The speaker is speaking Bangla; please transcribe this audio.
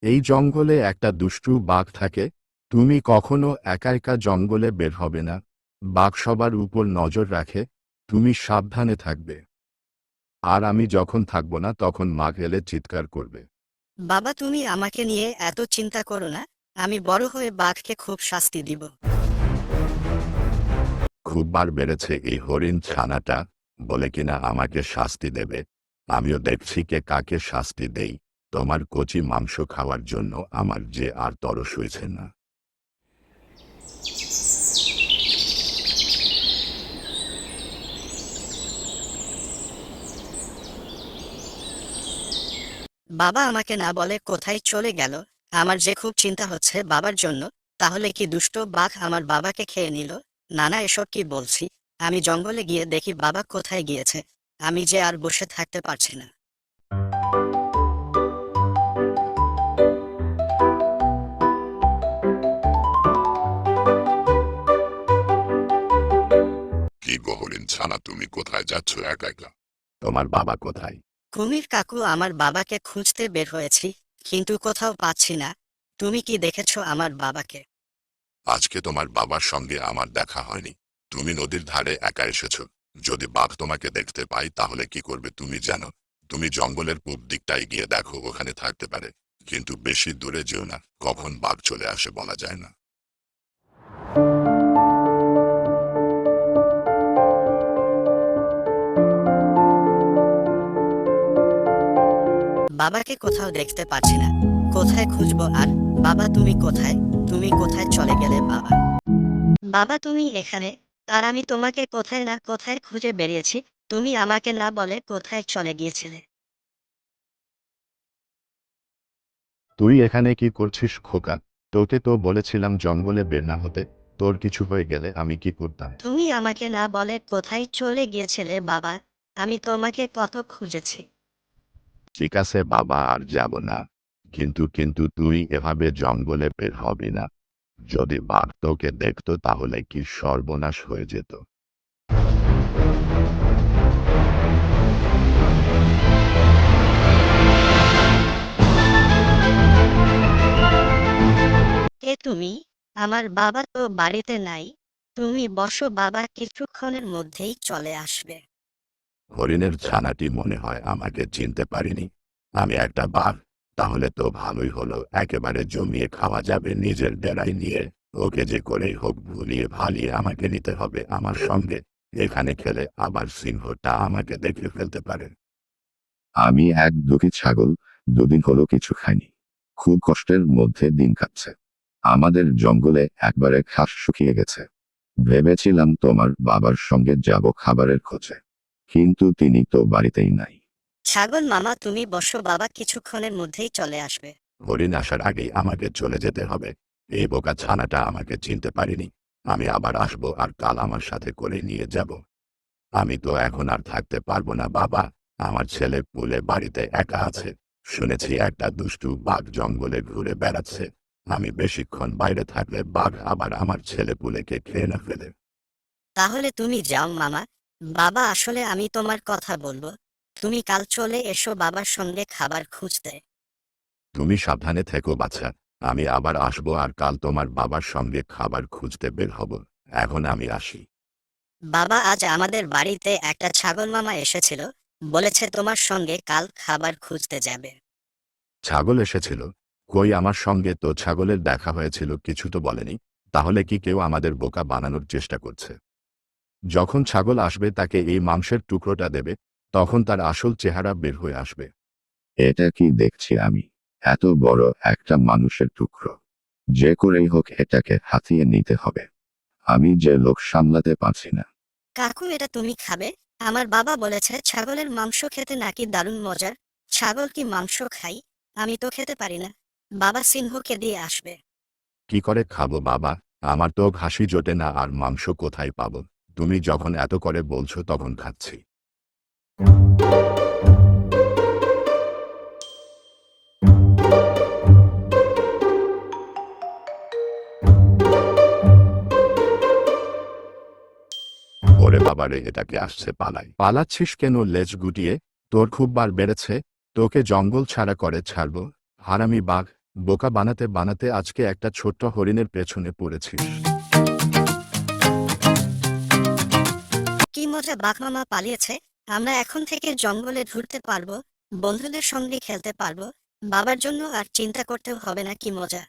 এই জঙ্গলে একটা দুষ্টু বাঘ থাকে। তুমি কখনো একা একা জঙ্গলে বের হবে না। বাঘ সবার উপর নজর রাখে। তুমি সাবধানে থাকবে। আর আমি যখন থাকবো না তখন বাঘ এলে চিৎকার করবে। বাবা, তুমি আমাকে নিয়ে এত চিন্তা করো না। আমি বড় হয়ে বাঘকে খুব শাস্তি দিব। খুব বার বেড়েছে এই হরিণ ছানাটা, বলে কিনা আমাকে শাস্তি দেবে। আমিও দেখছি কে কাকে শাস্তি দেই। তোমার কচি মাংস খাওয়ার জন্য আমার যে আর তরস হয়েছে না। বাবা আমাকে না বলে কোথায় চলে গেল। আমার যে খুব চিন্তা হচ্ছে বাবার জন্য। তাহলে কি দুষ্ট বাঘ আমার বাবাকে খেয়ে নিল? না না, এসব কি বলছি। আমি জঙ্গলে গিয়ে দেখি বাবা কোথায় গিয়েছে। আমি যে আর বসে থাকতে পারছি না। কি গো হরিণ ছানা, তুমি কোথায় যাচ্ছ একা একা? তোমার বাবা কোথায়? কুমির কাকু, আমার বাবাকে খুঁজতে বের হয়েছি, কিন্তু কোথাও পাচ্ছি না। তুমি কি দেখেছো আমার বাবাকে? আজকে তোমার বাবার সঙ্গে আমার দেখা হয়নি। তুমি নদীর ধারে একা এসেছো। যদি বাঘ তোমাকে দেখতে পাই তাহলে কি করবে তুমি জানো? তুমি জঙ্গলের পূব দিকটায় গিয়ে দেখো, ওখানে থাকতে পারে। কিন্তু বেশি দূরে যেও না, কখন বাঘ চলে আসে বলা যায় না। বাবাকে কোথাও দেখতে পাচ্ছি না। কোথায় খুঁজবো আর? বাবা তুমি কোথায়? তুমি কোথায় চলে গেলে বাবা? বাবা তুমি এখানে? আর আমি তোমাকে কোথায় না কোথায় খুঁজে বেরিয়েছি। তুমি আমাকে না বলে কোথায় চলে গিয়েছিলে? তুই এখানে কি করছিস খোকা? তোকে তো বলেছিলাম জঙ্গলে বের না হতে। তোর কিছু হয়ে গেলে আমি কি করতাম? তুমি আমাকে না বলে কোথায় চলে গিয়েছিলে বাবা? আমি তোমাকে কত খুঁজেছি। ঠিক আছে বাবা, আর যাব না। কিন্তু তুই এভাবে জঙ্গলে বের হবি না। যদি বাঘ তোকে দেখতো তাহলে কি সর্বনাশ হয়ে যেত। কে তুমি? আমার বাবা তো বাড়িতে নাই। তুমি বসো, বাবা কিছুক্ষণের মধ্যেই চলে আসবে। হরিণের ছানাটি মনে হয় আমাকে চিনতে পারিনি। আমি একটা বাঘ। তাহলে তো ভালোই হলো, একেবারে জমিয়ে খাওয়া যাবে নিজের ডেরায় নিয়ে। ওকে যে করেই হোক ভুলিয়ে ভালিয়ে আমাকে নিতে হবে আমার সঙ্গে। এখানে খেলে আবার সিংহটা আমাকে দেখে ফেলতে পারে। আমি এক দুঃখী ছাগল, দুদিন হলো কিছু খাইনি। খুব কষ্টের মধ্যে দিন কাটছে। আমাদের জঙ্গলে একবারে ঘাস শুকিয়ে গেছে। ভেবেছিলাম তোমার বাবার সঙ্গে যাব খাবারের খোঁজে, কিন্তু তিনি তো বাড়িতেই নাই। ছাগল মামা তুমি বসো, বাবা কিছুক্ষণের মধ্যেই চলে আসবে। হরিণ আসার আগেই আমাকে চলে যেতে হবে। এই বোকা ছানাটা আমাকে চিনতে পারিনি। আমি আবার আসবো আর কাল আমার সাথে করে নিয়ে যাব। আমি তো এখন আর থাকতে পারবো না বাবা। আমার ছেলে পুলে বাড়িতে একা আছে। শুনেছি একটা দুষ্টু বাঘ জঙ্গলে ঘুরে বেড়াচ্ছে। আমি বেশিক্ষণ বাইরে থাকলে বাঘ আবার আমার ছেলে পুলেকে খেয়ে না ফেলে। তাহলে তুমি যাও মামা। বাবা আসলে আমি তোমার কথা বলবো। তুমি কাল চলে এসো বাবার সঙ্গে খাবার খুঁজতে। তুমি সাবধানে থেকো বাচ্চা। আমি আবার আসবো আর কাল তোমার বাবার সঙ্গে খাবার খুঁজতে বের হব। এখন আমি আসি। বাবা, আজ আমাদের বাড়িতে একটা ছাগল মামা এসেছিল। বলেছে তোমার সঙ্গে কাল খাবার খুঁজতে যাবে। ছাগল এসেছিল? কই, আমার সঙ্গে তো ছাগলের দেখা হয়েছিল, কিছু তো বলেনি। তাহলে কি কেউ আমাদের বোকা বানানোর চেষ্টা করছে? যখন ছাগল আসবে তাকে এই মাংসের টুকরোটা দেবে, তখন তার আসল চেহারা বের হয়ে আসবে। এটা কি দেখছি আমি? এত বড় একটা মানুষের টুকরো! যে করেই হোক এটাকে হাতিয়ে নিতে হবে। আমি যে লোক সামলাতে পারছি না। কাকু, এটা তুমি খাবে? আমার বাবা বলেছে ছাগলের মাংস খেতে নাকি দারুণ মজার। ছাগল কি মাংস খাই? আমি তো খেতে পারি না। বাবা সিংহকে দিয়ে আসবে। কি করে খাবো বাবা? আমার তো ঘাসই জোটে না, আর মাংস কোথায় পাবো? তুমি যখন এত করে বলছো তখন খাচ্ছি। ওরে বাবারে, এটাকে আসছে পালাই। পালাচ্ছিস কেন লেজ গুটিয়ে? তোর খুব বার বেড়েছে। তোকে জঙ্গল ছাড়া করে ছাড়বো, হারামি বাঘ। বোকা বানাতে বানাতে আজকে একটা ছোট্ট হরিণের পেছনে পড়েছিস। কি মজা, বাঘ মামা পালিয়েছে। আমরা এখন থেকে জঙ্গলে ঘুরতে পারবো, বন্ধুদের সঙ্গে খেলতে পারবো, বাবার জন্য আর চিন্তা করতেও হবে না। কি মজা।